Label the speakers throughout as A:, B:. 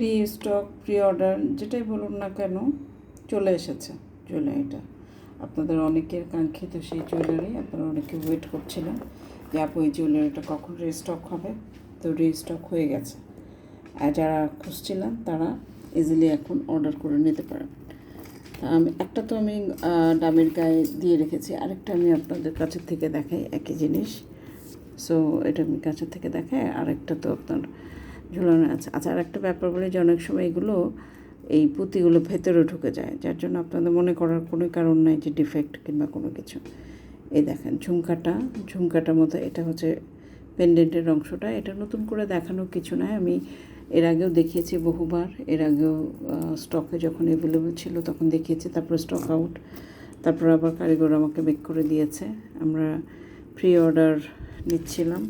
A: Restock pre order যেটাই বলুন না কেন চলে এসেছে জুয়েলারিটা। আপনাদের অনেকের কাঙ্ক্ষিত সেই জুয়েলারি, আপনারা অনেকে ওয়েট করছিলেন যে আপু এই জুয়েলারিটা কখন রিস্টক হবে। তো রিস্টক হয়ে গেছে, আর যারা খুঁজছিলেন তারা ইজিলি এখন অর্ডার করে নিতে পারেন। একটা তো আমি দামের গায়ে দিয়ে রেখেছি, আরেকটা আমি আপনাদের কাছের থেকে দেখাই একই জিনিস। সো এটা আমি কাছের থেকে দেখাই, আরেকটা তো আপনার ঝুলানো আছে। আচ্ছা, আর একটা ব্যাপার বলে যে অনেক সময় এগুলো এই পুঁতিগুলো ভেতরে ঢুকে যায়, যার জন্য আপনাদের মনে করার কোনো কারণ নাই যে ডিফেক্ট কিংবা কোনো কিছু। এই দেখেন ঝুমকাটার মতো, এটা হচ্ছে পেন্ডেন্টের অংশটা। এটা নতুন করে দেখানোর কিছু নয়, আমি এর আগেও দেখিয়েছি বহুবার। এর আগেও স্টকে যখন অ্যাভেলেবল ছিল তখন দেখিয়েছি, তারপরে স্টক আউট, তারপর আবার কারিগর আমাকে বেক করে দিয়েছে। আমরা প্রি অর্ডার নিচ্ছিলাম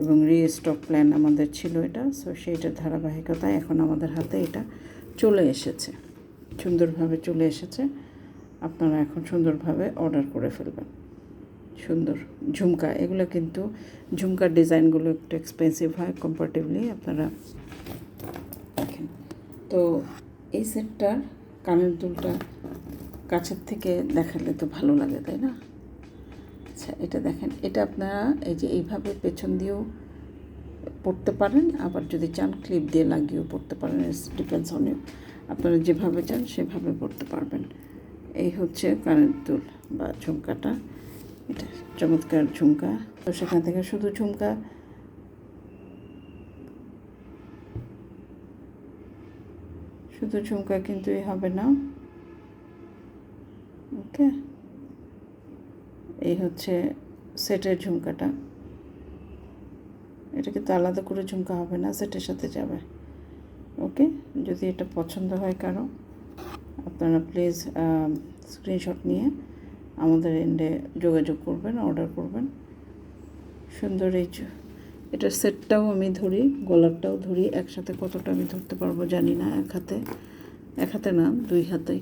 A: এবং রিস্টক প্ল্যান আমাদের ছিল এটা। সো সেইটার ধারাবাহিকতায় এখন আমাদের হাতে এটা চলে এসেছে, সুন্দরভাবে চলে এসেছে। আপনারা এখন সুন্দরভাবে অর্ডার করে ফেলবেন। সুন্দর ঝুমকা, এগুলো কিন্তু ঝুমকার ডিজাইনগুলো একটু এক্সপেন্সিভ হয় কম্পারেটিভলি, আপনারা দেখেন। তো এই সেটটার কানের দুলটা কাছের থেকে দেখালে তো ভালো লাগে, তাই না? আচ্ছা, এটা দেখেন, এটা আপনারা এই যে এইভাবে পেছন দিয়েও পড়তে পারেন, আবার যদি চান ক্লিপ দিয়ে লাগিয়েও পড়তে পারেন। ডিপেন্ডস অন ইউ, আপনারা যেভাবে চান সেভাবে পড়তে পারবেন। এই হচ্ছে কানের দুল বা ঝুমকাটা, এটা চমৎকার ঝুমকা। তো সেখান থেকে শুধু ঝুমকা কিন্তু হবে না। ওকে, এই হচ্ছে সেটের ঝুমকাটা। এটা কিন্তু আলাদা করে ঝুমকা হবে না, সেটের সাথে যাবে। ওকে, যদি এটা পছন্দ হয় কারো, আপনারা প্লিজ স্ক্রিনশট নিয়ে আমাদের এন্ডে যোগাযোগ করবেন, অর্ডার করবেন। সুন্দর এই এটার সেটটাও আমি ধরি, গলারটাও ধরি একসাথে। কতটা আমি ধরতে পারবো জানি না, এক হাতে না, দুই হাতেই।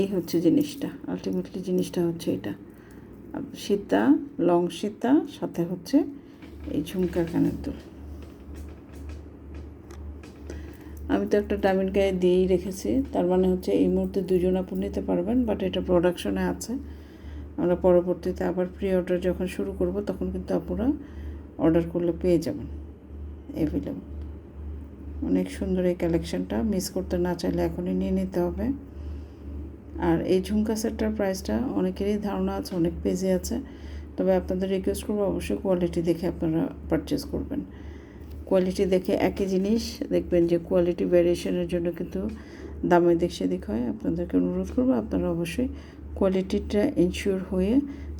A: এই হচ্ছে জিনিসটা, আলটিমেটলি জিনিসটা হচ্ছে এটা সীতা, লং সীতা, সাথে হচ্ছে এই ঝুমকা কানের দুল। আমি তো একটা ডায়মন্ড গায়ে দিয়েই রেখেছি, তার মানে হচ্ছে এই মুহূর্তে দুজন আপু নিতে পারবেন, বাট এটা প্রোডাকশনে আছে। আমরা পরবর্তীতে আবার প্রি অর্ডার যখন শুরু করব তখন কিন্তু আপুরা অর্ডার করলে পেয়ে যাবেন অ্যাভেলেবল। অনেক সুন্দর এই কালেকশানটা, মিস করতে না চাইলে এখনই নিয়ে নিতে হবে। আর এই ঝুমকা সেটটার প্রাইসটা অনেকেরই ধারণা আছে, অনেক পেজে আছে, তবে আপনাদের রিকোয়েস্ট করবো অবশ্যই কোয়ালিটি দেখে আপনারা পারচেস করবেন। কোয়ালিটি দেখে একই জিনিস দেখবেন যে কোয়ালিটি ভ্যারিয়েশনের জন্য কিন্তু দাম এদিক সেদিক হয়। আপনাদেরকে অনুরোধ করবো আপনারা অবশ্যই কোয়ালিটিটা ইনশিওর হয়ে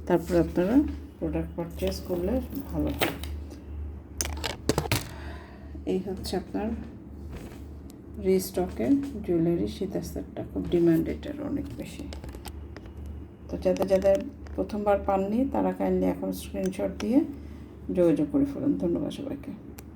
A: তারপর আপনারা প্রোডাক্ট পারচেস করলে ভালো। এই হচ্ছে আপনার রিস্টকের জুয়েলারি সীতা সেটটা, খুব ডিমান্ড এটার অনেক বেশি। তো যাদের প্রথমবার পাননি তারা কাইন্ডলি এখন স্ক্রিনশট দিয়ে যোগাযোগ করে ফেলুন। ধন্যবাদ সবাইকে।